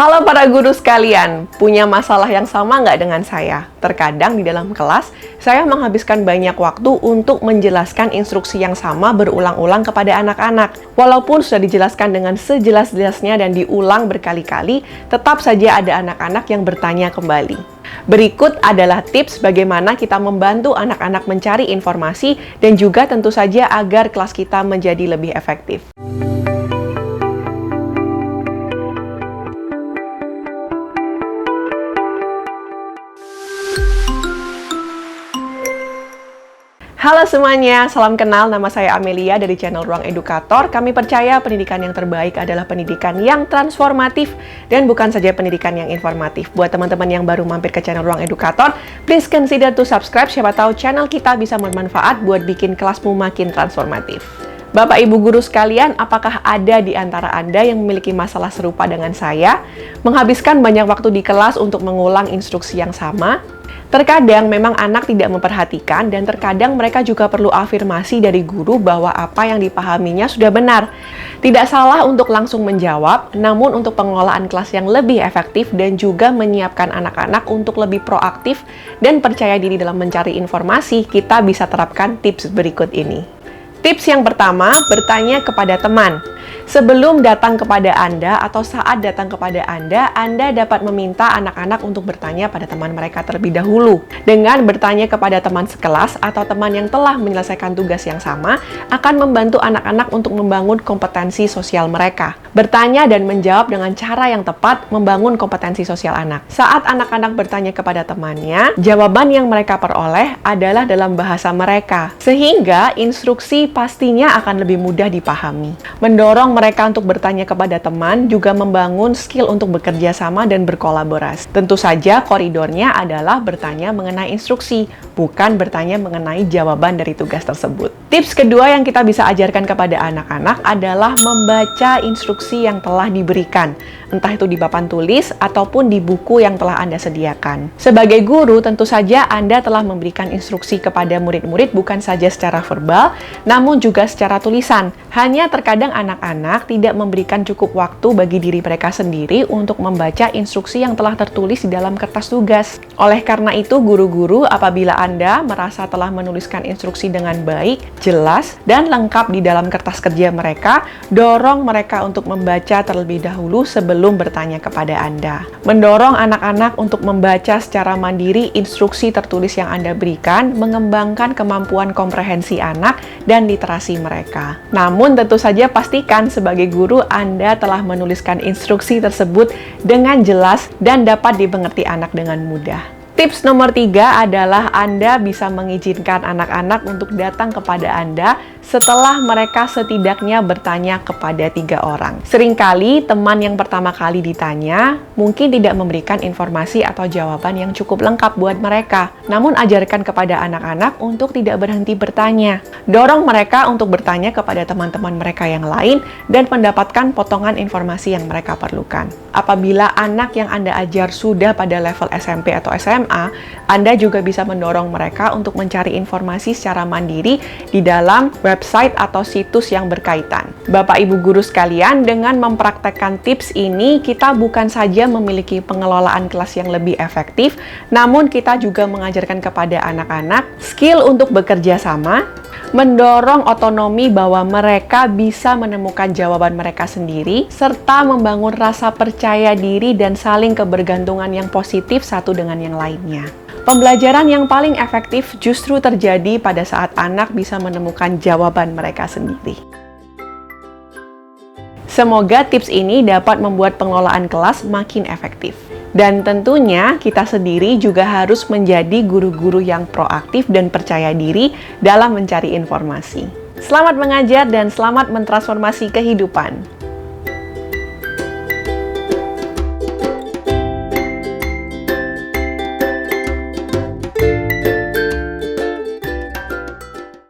Halo para guru sekalian, punya masalah yang sama nggak dengan saya? Terkadang di dalam kelas, saya menghabiskan banyak waktu untuk menjelaskan instruksi yang sama berulang-ulang kepada anak-anak. Walaupun sudah dijelaskan dengan sejelas-jelasnya dan diulang berkali-kali, tetap saja ada anak-anak yang bertanya kembali. Berikut adalah tips bagaimana kita membantu anak-anak mencari informasi dan juga tentu saja agar kelas kita menjadi lebih efektif. Halo semuanya, salam kenal, nama saya Amelia dari channel Ruang Edukator. Kami percaya pendidikan yang terbaik adalah pendidikan yang transformatif dan bukan saja pendidikan yang informatif. Buat teman-teman yang baru mampir ke channel Ruang Edukator, please consider to subscribe, siapa tahu channel kita bisa bermanfaat buat bikin kelasmu makin transformatif. Bapak Ibu guru sekalian, apakah ada di antara Anda yang memiliki masalah serupa dengan saya? Menghabiskan banyak waktu di kelas untuk mengulang instruksi yang sama? Terkadang memang anak tidak memperhatikan dan terkadang mereka juga perlu afirmasi dari guru bahwa apa yang dipahaminya sudah benar. Tidak salah untuk langsung menjawab, namun untuk pengelolaan kelas yang lebih efektif dan juga menyiapkan anak-anak untuk lebih proaktif dan percaya diri dalam mencari informasi, kita bisa terapkan tips berikut ini. Tips yang pertama, bertanya kepada teman. Sebelum datang kepada Anda atau saat datang kepada Anda dapat meminta anak-anak untuk bertanya pada teman mereka terlebih dahulu. Dengan bertanya kepada teman sekelas atau teman yang telah menyelesaikan tugas yang sama, akan membantu anak-anak untuk membangun kompetensi sosial mereka. Bertanya dan menjawab dengan cara yang tepat membangun kompetensi sosial anak. Saat anak-anak bertanya kepada temannya, jawaban yang mereka peroleh adalah dalam bahasa mereka, sehingga instruksi pastinya akan lebih mudah dipahami. Mendorong mereka untuk bertanya kepada teman juga membangun skill untuk bekerja sama dan berkolaborasi. Tentu saja koridornya adalah bertanya mengenai instruksi, bukan bertanya mengenai jawaban dari tugas tersebut. Tips kedua yang kita bisa ajarkan kepada anak-anak adalah membaca instruksi yang telah diberikan, entah itu di papan tulis ataupun di buku yang telah Anda sediakan. Sebagai guru, tentu saja Anda telah memberikan instruksi kepada murid-murid bukan saja secara verbal, namun juga secara tulisan. Hanya terkadang anak-anak tidak memberikan cukup waktu bagi diri mereka sendiri untuk membaca instruksi yang telah tertulis di dalam kertas tugas. Oleh karena itu, guru-guru, apabila Anda merasa telah menuliskan instruksi dengan baik, jelas, dan lengkap di dalam kertas kerja mereka, dorong mereka untuk membaca terlebih dahulu sebelum bertanya kepada Anda. Mendorong anak-anak untuk membaca secara mandiri instruksi tertulis yang Anda berikan, mengembangkan kemampuan komprehensi anak dan literasi mereka. Namun tentu saja pastikan sebagai guru Anda telah menuliskan instruksi tersebut dengan jelas dan dapat dimengerti anak dengan mudah. Tips nomor 3 adalah Anda bisa mengizinkan anak-anak untuk datang kepada Anda setelah mereka setidaknya bertanya kepada 3 orang. Seringkali teman yang pertama kali ditanya mungkin tidak memberikan informasi atau jawaban yang cukup lengkap buat mereka. Namun ajarkan kepada anak-anak untuk tidak berhenti bertanya. Dorong mereka untuk bertanya kepada teman-teman mereka yang lain dan mendapatkan potongan informasi yang mereka perlukan. Apabila anak yang Anda ajar sudah pada level SMP atau SMA, Anda juga bisa mendorong mereka untuk mencari informasi secara mandiri di dalam website atau situs yang berkaitan. Bapak Ibu guru sekalian, dengan mempraktekkan tips ini, kita bukan saja memiliki pengelolaan kelas yang lebih efektif, namun kita juga mengajarkan kepada anak-anak skill untuk bekerja sama, mendorong otonomi bahwa mereka bisa menemukan jawaban mereka sendiri, serta membangun rasa percaya diri dan saling kebergantungan yang positif satu dengan yang lainnya. Pembelajaran yang paling efektif justru terjadi pada saat anak bisa menemukan jawaban mereka sendiri. Semoga tips ini dapat membuat pengelolaan kelas makin efektif. Dan tentunya kita sendiri juga harus menjadi guru-guru yang proaktif dan percaya diri dalam mencari informasi. Selamat mengajar dan selamat mentransformasi kehidupan.